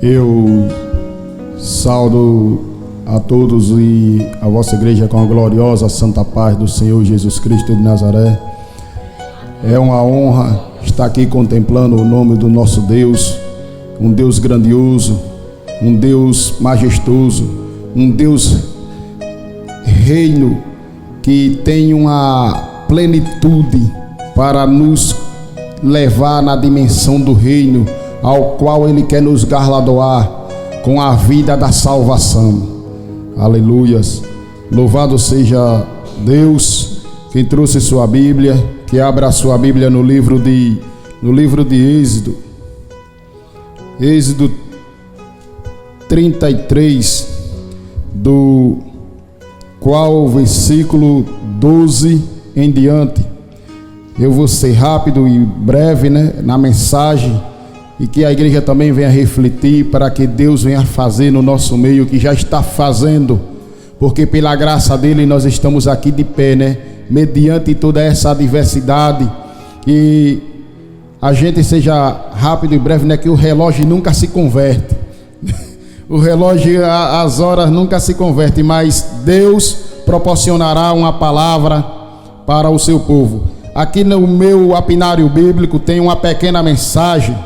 Eu saúdo a todos e a vossa igreja com a gloriosa santa paz do Senhor Jesus Cristo de Nazaré. É uma honra estar aqui contemplando o nome do nosso Deus, um Deus grandioso, um Deus majestoso, um Deus reino que tem uma plenitude para nos levar na dimensão do reino ao qual Ele quer nos galardoar com a vida da salvação. Aleluias. Louvado seja Deus. Quem trouxe sua Bíblia, que abra a sua Bíblia no livro de Êxodo. Êxodo 33, do qual versículo 12 em diante. Eu vou ser rápido e breve, na mensagem, e que a igreja também venha refletir para que Deus venha fazer no nosso meio, que já está fazendo, porque pela graça dele nós estamos aqui de pé, mediante toda essa adversidade. E a gente seja rápido e breve, que o relógio nunca se converte. O relógio, as horas nunca se convertem, mas Deus proporcionará uma palavra para o seu povo. Aqui no meu apinário bíblico tem uma pequena mensagem.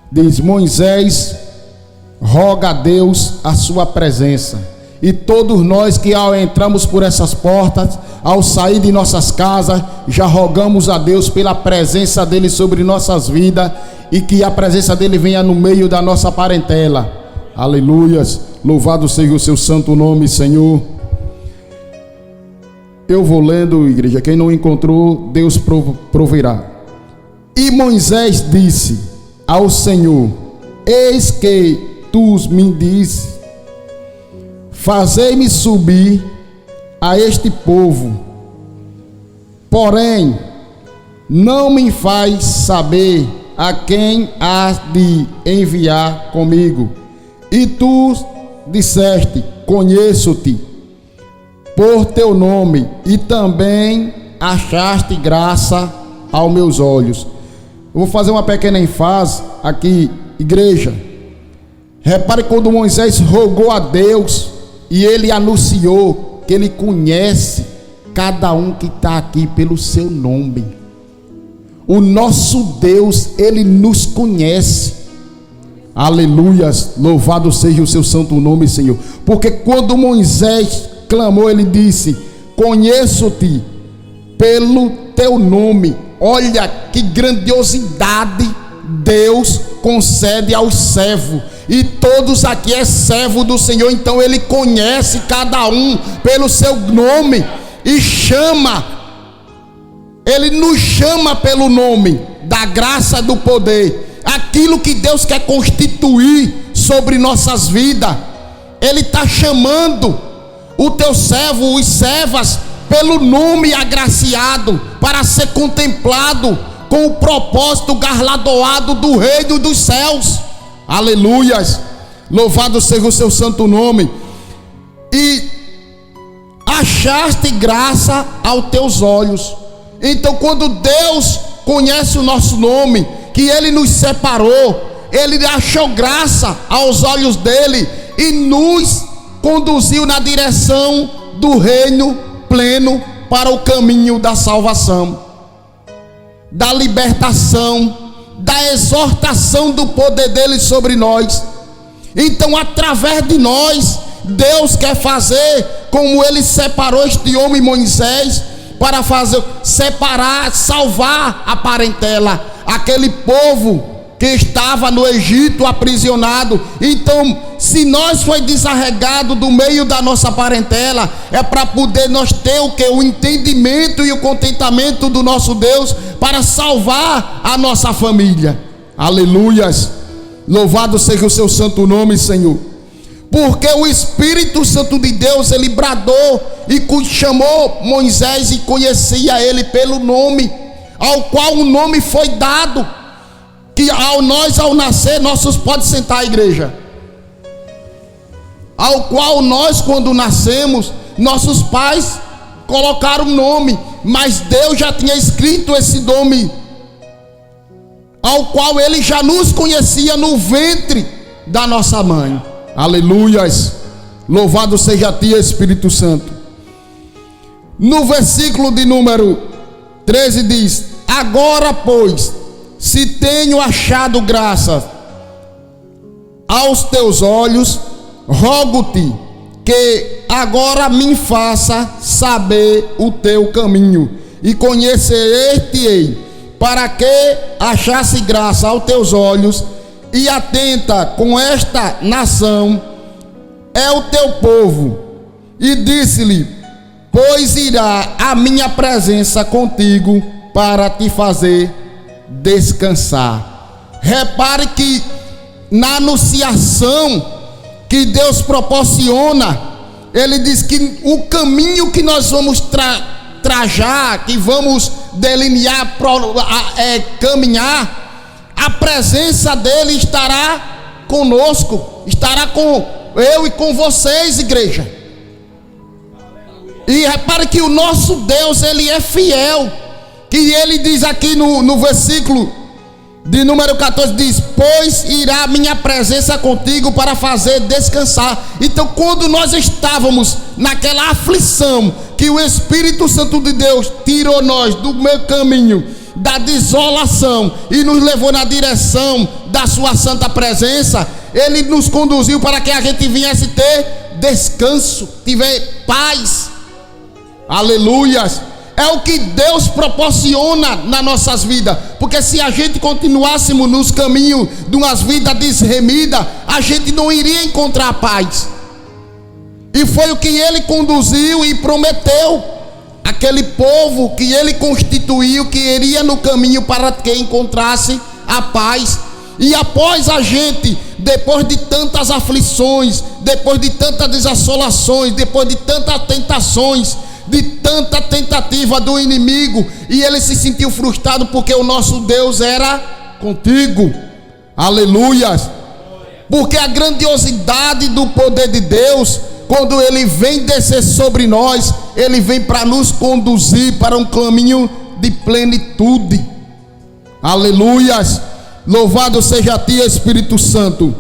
Diz: Moisés roga a Deus a sua presença. E todos nós que ao entramos por essas portas, ao sair de nossas casas, já rogamos a Deus pela presença dele sobre nossas vidas, e que a presença dele venha no meio da nossa parentela. Aleluias. Louvado seja o seu santo nome, Senhor. Eu vou lendo, igreja. Quem não encontrou, Deus proverá. E Moisés disse ao Senhor: eis que tu me disse, fazei-me subir a este povo, porém não me faz saber a quem has de enviar comigo. E tu disseste: conheço-te por teu nome, e também achaste graça aos meus olhos. Eu vou fazer uma pequena ênfase aqui, igreja. Repare quando Moisés rogou a Deus e ele anunciou que ele conhece cada um que está aqui pelo seu nome. O nosso Deus, ele nos conhece. Aleluias. Louvado seja o seu santo nome, Senhor. Porque quando Moisés clamou, ele disse: conheço-te pelo teu nome. Olha que grandiosidade Deus concede aos servos. E todos aqui é servo do Senhor. Então ele conhece cada um pelo seu nome e chama. Ele nos chama pelo nome da graça, do poder, aquilo que Deus quer constituir sobre nossas vidas. Ele está chamando o teu servo, os servas, pelo nome agraciado, para ser contemplado com o propósito galardoado do reino dos céus. Aleluias. Louvado seja o seu santo nome. E achaste graça aos teus olhos. Então, quando Deus conhece o nosso nome, que ele nos separou, ele achou graça aos olhos dele e nos conduziu na direção do reino pleno, para o caminho da salvação, da libertação, da exortação do poder dele sobre nós. Então, através de nós, Deus quer fazer como ele separou este homem Moisés, para fazer, separar, salvar a parentela, aquele povo que estava no Egito aprisionado. Então, se nós foi desarregado do meio da nossa parentela, é para poder nós ter o que? O entendimento e o contentamento do nosso Deus, para salvar a nossa família. Aleluias. Louvado seja o seu santo nome, Senhor. Porque o Espírito Santo de Deus, ele bradou e chamou Moisés e conhecia ele pelo nome, ao qual o nome foi dado. Que ao nascer, nossos, pode sentar, a igreja, ao qual nós, quando nascemos, nossos pais colocaram o nome, mas Deus já tinha escrito esse nome, ao qual ele já nos conhecia no ventre da nossa mãe. Aleluias. Louvado seja a ti, Espírito Santo. No versículo de número 13 diz: agora, pois, se tenho achado graça aos teus olhos, rogo-te que agora me faça saber o teu caminho, e conhecer-te-ei, para que achasse graça aos teus olhos, e atenta com esta nação é o teu povo. E disse-lhe: pois irá a minha presença contigo para te fazer descansar. Repare que na anunciação que Deus proporciona, ele diz que o caminho que nós vamos trajar, que vamos delinear, caminhar, a presença dele estará conosco, estará com eu e com vocês, igreja. E repare que o nosso Deus, ele é fiel, que ele diz aqui no versículo de número 14, diz: pois irá a minha presença contigo para fazer descansar. Então, quando nós estávamos naquela aflição, que o Espírito Santo de Deus tirou nós do meu caminho da desolação e nos levou na direção da sua santa presença, ele nos conduziu para que a gente viesse ter descanso, tiver paz. Aleluias. É o que Deus proporciona nas nossas vidas, porque se a gente continuássemos nos caminhos de umas vidas desremidas, a gente não iria encontrar paz. E foi o que ele conduziu e prometeu aquele povo que ele constituiu, que iria no caminho para que encontrasse a paz. E após a gente, depois de tantas aflições, depois de tantas desolações, depois de tantas tentações, de tanta tentativa do inimigo, e ele se sentiu frustrado porque o nosso Deus era contigo. Aleluias. Porque a grandiosidade do poder de Deus, quando ele vem descer sobre nós, ele vem para nos conduzir para um caminho de plenitude. Aleluias. Louvado seja a ti, Espírito Santo.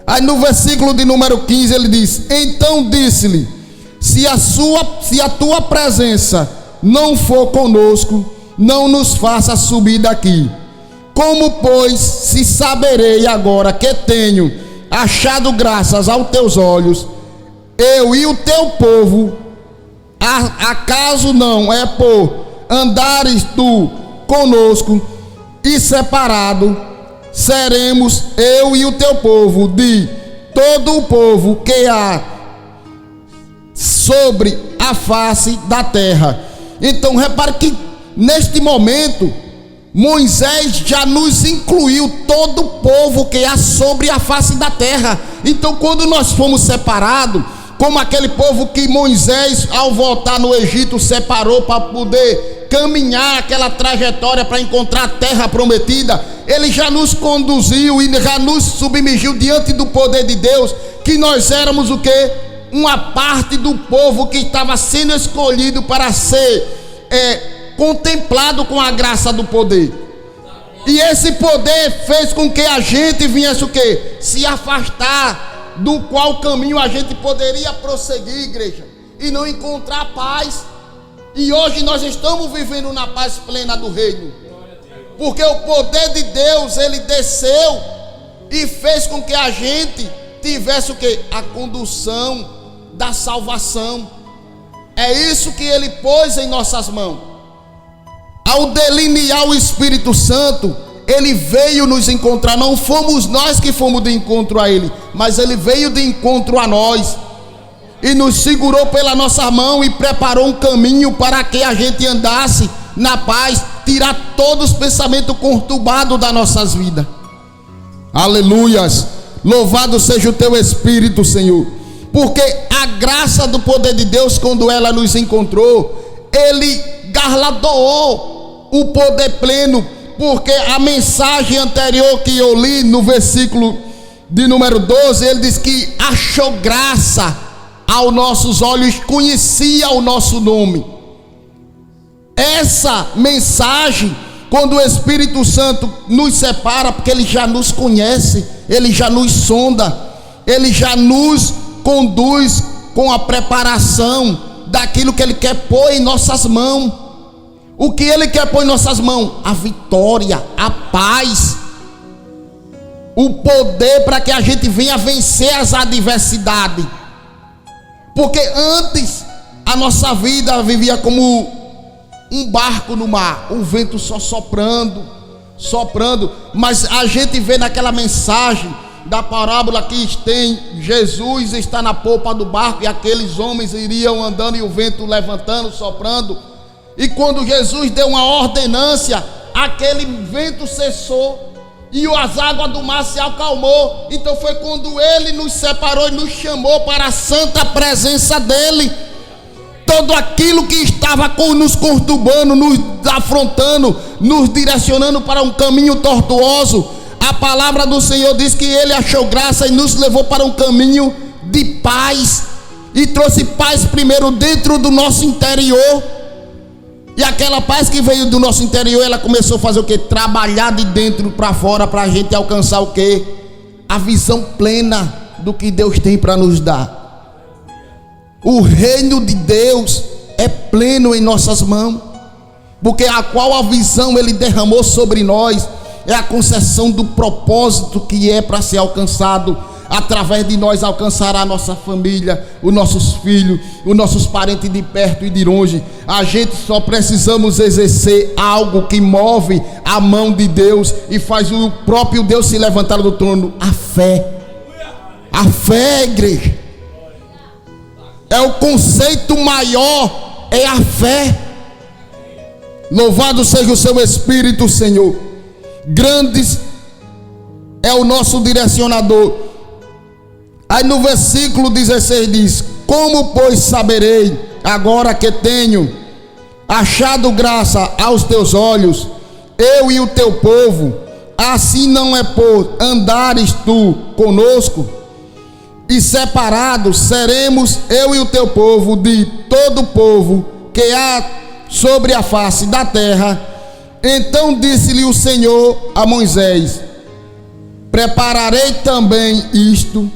Aí no versículo de número 15 ele diz: então disse-lhe: se a tua presença não for conosco, não nos faça subir daqui. Como, pois, se saberei agora que tenho achado graças aos teus olhos, eu e o teu povo, acaso não é por andares tu conosco e separado, seremos eu e o teu povo de todo o povo que há sobre a face da terra. Então repare que neste momento Moisés já nos incluiu todo o povo que há sobre a face da terra. Então quando nós fomos separados, como aquele povo que Moisés, ao voltar no Egito, separou para poder caminhar aquela trajetória para encontrar a terra prometida, ele já nos conduziu e já nos submergiu diante do poder de Deus, que nós éramos o quê? Uma parte do povo que estava sendo escolhido para ser contemplado com a graça do poder. E esse poder fez com que a gente viesse o quê? Se afastar do qual caminho a gente poderia prosseguir, igreja, e não encontrar paz. E hoje nós estamos vivendo na paz plena do reino, porque o poder de Deus, ele desceu e fez com que a gente tivesse o quê? A condução da salvação. É isso que ele pôs em nossas mãos. Ao delinear o Espírito Santo, ele veio nos encontrar. Não fomos nós que fomos de encontro a ele, mas ele veio de encontro a nós e nos segurou pela nossa mão e preparou um caminho para que a gente andasse na paz, tirar todos os pensamentos conturbados das nossas vidas. Aleluias. Louvado seja o teu Espírito, Senhor. Porque a graça do poder de Deus, quando ela nos encontrou, ele galardoou o poder pleno. Porque a mensagem anterior que eu li no versículo de número 12, ele diz que achou graça aos nossos olhos, conhecia o nosso nome. Essa mensagem, quando o Espírito Santo nos separa, porque ele já nos conhece, ele já nos sonda, ele já nos conduz com a preparação daquilo que ele quer pôr em nossas mãos. O que ele quer pôr em nossas mãos? A vitória, a paz, o poder para que a gente venha vencer as adversidades. Porque antes a nossa vida vivia como um barco no mar, o vento só soprando, mas a gente vê naquela mensagem da parábola que tem Jesus está na polpa do barco e aqueles homens iriam andando e o vento levantando, soprando, e quando Jesus deu uma ordenância, aquele vento cessou e as águas do mar se acalmou. Então foi quando ele nos separou e nos chamou para a santa presença dele. Tudo aquilo que estava nos conturbando, nos afrontando, nos direcionando para um caminho tortuoso, a palavra do Senhor diz que ele achou graça e nos levou para um caminho de paz, e trouxe paz primeiro dentro do nosso interior. E aquela paz que veio do nosso interior, ela começou a fazer o que? Trabalhar de dentro para fora, para a gente alcançar o que? A visão plena do que Deus tem para nos dar. O reino de Deus é pleno em nossas mãos, porque a qual a visão ele derramou sobre nós é a concessão do propósito que é para ser alcançado. Através de nós alcançará a nossa família, os nossos filhos, os nossos parentes de perto e de longe. A gente só precisamos exercer algo que move a mão de Deus e faz o próprio Deus se levantar do trono: a fé. A fé, igreja, é o conceito maior, é a fé. Louvado seja o seu Espírito, Senhor. Grandes é o nosso direcionador. Aí no versículo 16 diz: como pois saberei, agora que tenho achado graça aos teus olhos, eu e o teu povo, assim não é por andares tu conosco, e separados seremos eu e o teu povo de todo o povo que há sobre a face da terra. Então disse-lhe o Senhor a Moisés: prepararei também isto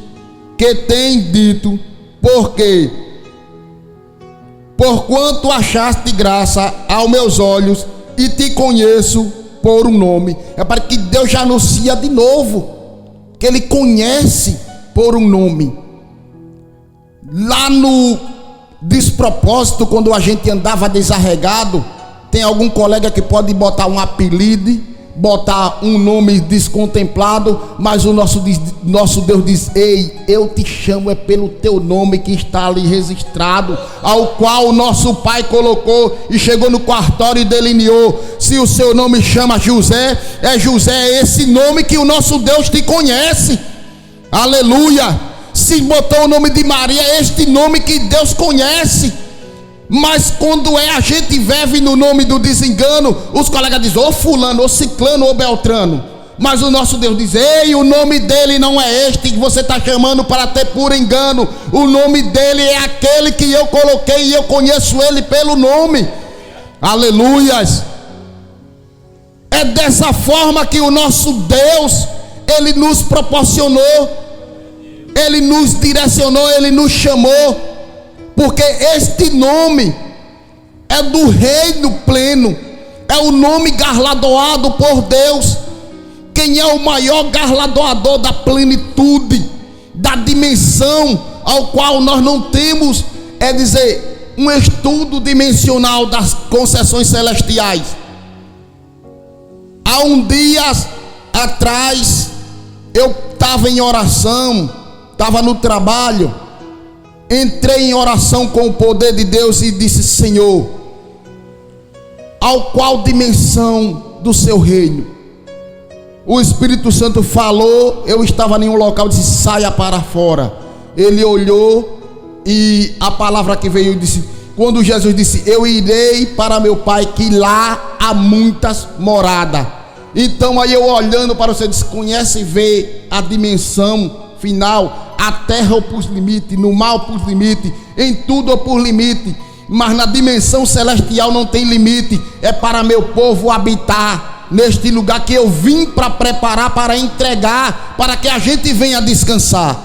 que tem dito, porque porquanto achaste graça aos meus olhos e te conheço por um nome. É para que Deus já anuncia de novo que ele conhece por um nome. Lá no despropósito, quando a gente andava desarregado, tem algum colega que pode botar um apelido, botar um nome descontemplado, mas o nosso Deus diz: ei, eu te chamo é pelo teu nome que está ali registrado, ao qual o nosso pai colocou e chegou no cartório e delineou. Se o seu nome chama José, é esse nome que o nosso Deus te conhece. Aleluia. Se botou o nome de Maria, é este nome que Deus conhece. Mas quando a gente vive no nome do desengano, os colegas dizem: ô fulano, ô ciclano, ô beltrano. Mas o nosso Deus diz: ei, o nome dele não é este que você está chamando para ter por engano. O nome dele é aquele que eu coloquei e eu conheço ele pelo nome. Aleluias. É dessa forma que o nosso Deus, ele nos proporcionou, ele nos direcionou, ele nos chamou. Porque este nome é do reino pleno, é o nome galardoado por Deus. Quem é o maior galardoador da plenitude, da dimensão ao qual nós não temos, é dizer, um estudo dimensional das concessões celestiais. Há um dia atrás, eu estava em oração, estava no trabalho, entrei em oração com o poder de Deus e disse: Senhor, ao qual dimensão do seu reino? O Espírito Santo falou, eu estava em um local, disse: saia para fora. Ele olhou e a palavra que veio disse: quando Jesus disse: eu irei para meu Pai, que lá há muitas moradas. Então aí eu olhando para você, disse: conhece e vê a dimensão final. A terra ou por limite, no mar ou por limite, em tudo ou por limite. mas na dimensão celestial não tem limite. É para meu povo habitar neste lugar que eu vim para preparar, para entregar, para que a gente venha descansar.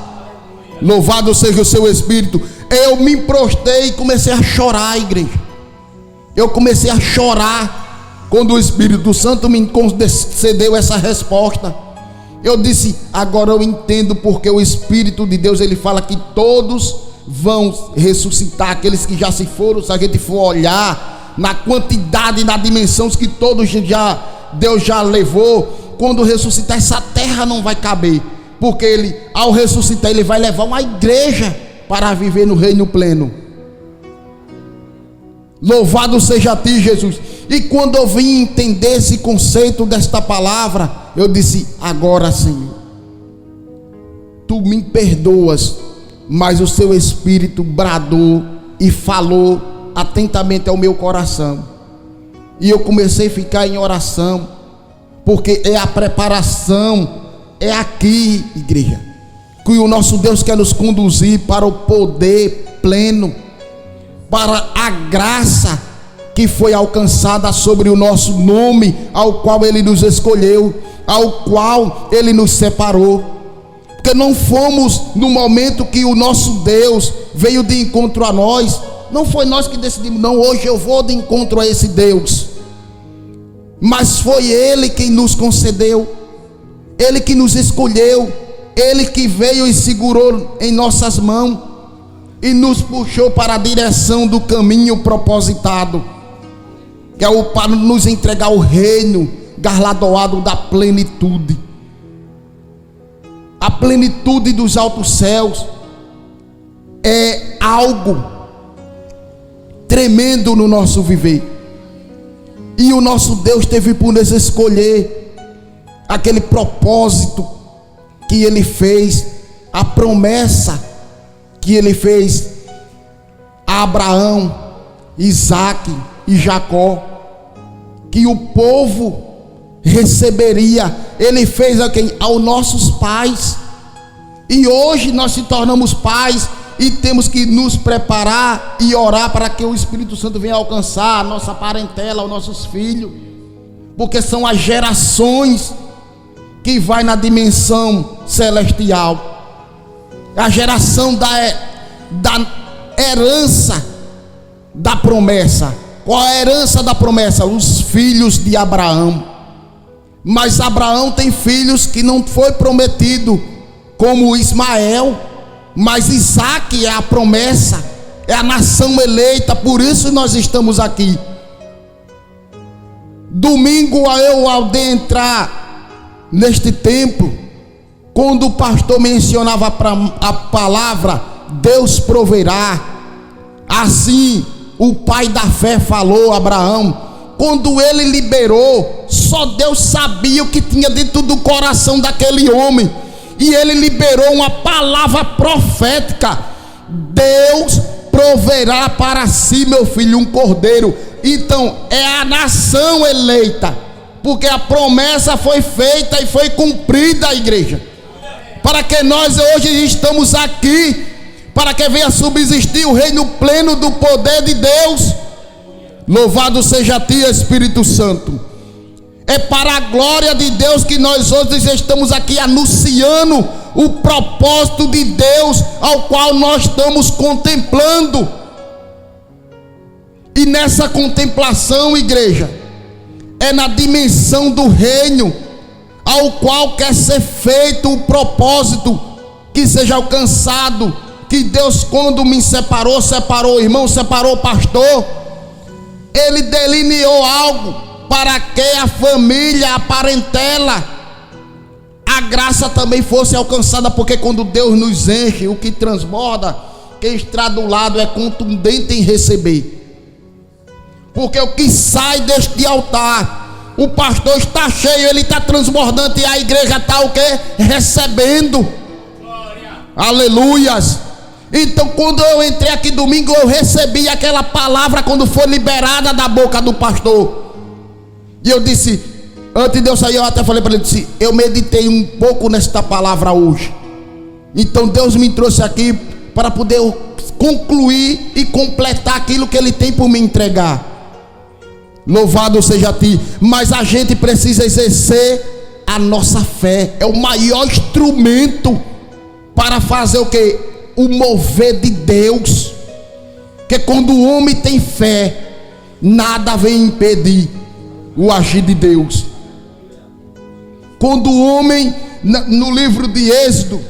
Louvado seja o seu Espírito. Eu me prostrei e comecei a chorar, igreja. Eu comecei a chorar quando o Espírito Santo me concedeu essa resposta. Eu disse: agora eu entendo porque o Espírito de Deus, ele fala que todos vão ressuscitar, aqueles que já se foram. Se a gente for olhar na quantidade e na dimensão que todos Deus já levou, quando ressuscitar, essa terra não vai caber, porque ele, ao ressuscitar, ele vai levar uma igreja para viver no reino pleno. Louvado seja a ti, Jesus. E quando eu vim entender esse conceito desta palavra, eu disse: agora, Senhor, tu me perdoas. Mas o seu Espírito bradou e falou atentamente ao meu coração, e eu comecei a ficar em oração, porque é a preparação, é aqui, igreja, que o nosso Deus quer nos conduzir para o poder pleno, para a graça que foi alcançada sobre o nosso nome, ao qual Ele nos escolheu, ao qual Ele nos separou. Porque não fomos no momento que o nosso Deus veio de encontro a nós, não foi nós que decidimos: não, hoje eu vou de encontro a esse Deus. Mas foi Ele quem nos concedeu, Ele que nos escolheu, Ele que veio e segurou em nossas mãos e nos puxou para a direção do caminho propositado, que é para nos entregar o reino galardoado da plenitude. A plenitude dos altos céus é algo tremendo no nosso viver. E o nosso Deus teve por nos escolher aquele propósito que Ele fez, a promessa que Ele fez a Abraão, Isaque e Jacó, que o povo receberia. Ele fez a quem? Aos nossos pais. E hoje nós se tornamos pais e temos que nos preparar e orar para que o Espírito Santo venha alcançar a nossa parentela, os nossos filhos, porque são as gerações que vai na dimensão celestial, a geração da herança da promessa. Qual a herança da promessa? Os filhos de Abraão. Mas Abraão tem filhos que não foi prometido, como Ismael, mas Isaque é a promessa, é a nação eleita. Por isso nós estamos aqui. Domingo eu, ao entrar neste templo, quando o pastor mencionava a palavra Deus proverá, assim o pai da fé falou, Abraão. Quando ele liberou, só Deus sabia o que tinha dentro do coração daquele homem, e ele liberou uma palavra profética: Deus proverá para si, meu filho, um cordeiro. Então é a nação eleita, porque a promessa foi feita e foi cumprida, igreja, para que nós hoje estamos aqui, para que venha subsistir o reino pleno do poder de Deus. Louvado seja a ti, Espírito Santo. É para a glória de Deus que nós hoje estamos aqui anunciando o propósito de Deus, ao qual nós estamos contemplando. E nessa contemplação, igreja, é na dimensão do reino, ao qual quer ser feito o propósito, que seja alcançado. Que Deus, quando me separou o irmão, separou o pastor, Ele delineou algo para que a família, a parentela, a graça também fosse alcançada. Porque quando Deus nos enche, o que transborda, quem está do lado é contundente em receber. Porque o que sai deste altar, o pastor está cheio, ele está transbordante, e a igreja está o quê? Recebendo. Glória. Aleluias. Então quando eu entrei aqui domingo, eu recebi aquela palavra quando foi liberada da boca do pastor. E eu disse, antes de eu sair, eu até falei para ele, disse, eu meditei um pouco nesta palavra hoje. Então Deus me trouxe aqui para poder concluir e completar aquilo que Ele tem por me entregar. Louvado seja a Ti. Mas a gente precisa exercer a nossa fé. É o maior instrumento para fazer o que? O mover de Deus. Que quando o homem tem fé, nada vem impedir o agir de Deus. Quando o homem, no livro de Êxodo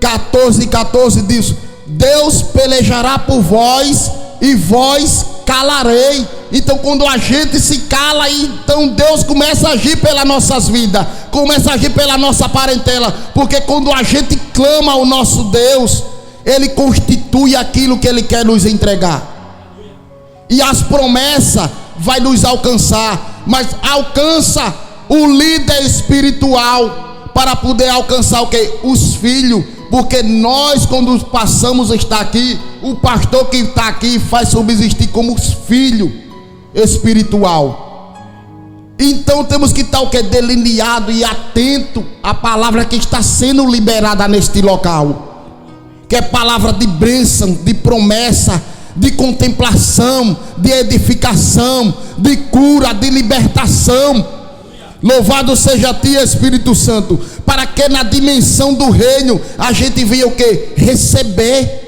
14:14 diz: Deus pelejará por vós e vós calarei. Então quando a gente se cala, então Deus começa a agir pelas nossas vidas, começa a agir pela nossa parentela. Porque quando a gente clama ao nosso Deus, Ele constitui aquilo que Ele quer nos entregar. E as promessas vai nos alcançar. Mas alcança o líder espiritual para poder alcançar o que? Os filhos. Porque nós, quando passamos a estar aqui, o pastor que está aqui faz subsistir como filho espiritual. Então temos que estar o que? Delineado e atento à palavra que está sendo liberada neste local, que é palavra de bênção, de promessa, de contemplação, de edificação, de cura, de libertação. Louvado seja a Ti, Espírito Santo, para que na dimensão do reino a gente venha o que? Receber.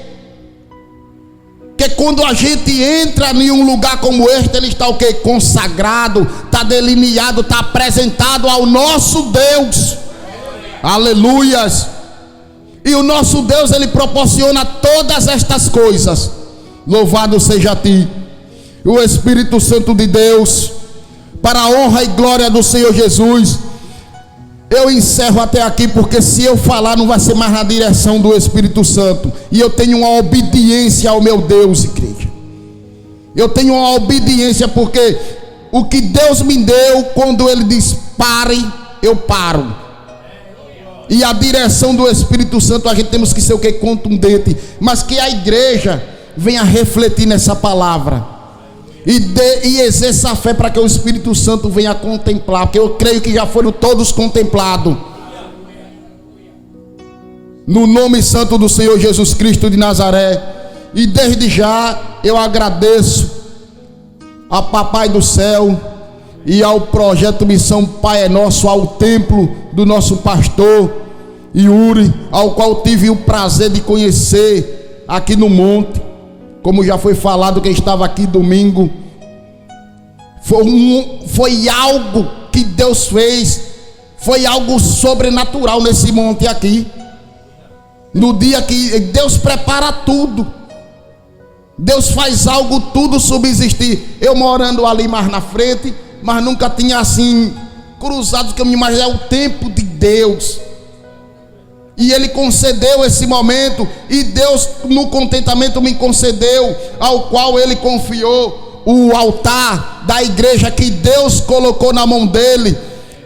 Que quando a gente entra em um lugar como este, ele está o que? Consagrado, está delineado, está apresentado ao nosso Deus. Aleluias. E o nosso Deus, Ele proporciona todas estas coisas. Louvado seja a Ti, o Espírito Santo de Deus, para a honra e glória do Senhor Jesus. Eu encerro até aqui, porque se eu falar não vai ser mais na direção do Espírito Santo. E eu tenho uma obediência ao meu Deus, igreja. Eu tenho uma obediência, porque o que Deus me deu, quando Ele diz pare, eu paro. E a direção do Espírito Santo, a gente temos que ser o que? Contundente. Mas que a igreja venha refletir nessa palavra e exerça a fé, para que o Espírito Santo venha contemplar, porque eu creio que já foram todos contemplados. No nome santo do Senhor Jesus Cristo de Nazaré. E desde já eu agradeço a Papai do Céu e ao projeto Missão Pai é Nosso, ao templo do nosso pastor Yuri, ao qual tive o prazer de conhecer aqui no monte. Como já foi falado, quem estava aqui domingo, foi algo que Deus fez, foi algo sobrenatural nesse monte aqui. No dia que Deus prepara tudo, Deus faz algo, tudo subsistir. Eu morando ali mais na frente, mas nunca tinha assim cruzado, que eu me imaginei o tempo de Deus. E Ele concedeu esse momento, e Deus no contentamento me concedeu, ao qual Ele confiou o altar da igreja que Deus colocou na mão dele,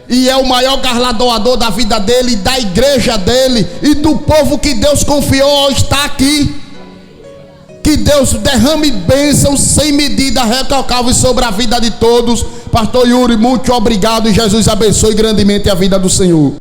e é o maior galardoador da vida dele, da igreja dele e do povo que Deus confiou ao estar aqui. Que Deus derrame bênçãos sem medida, recalcáveis sobre a vida de todos. Pastor Yuri, muito obrigado, e Jesus abençoe grandemente a vida do Senhor.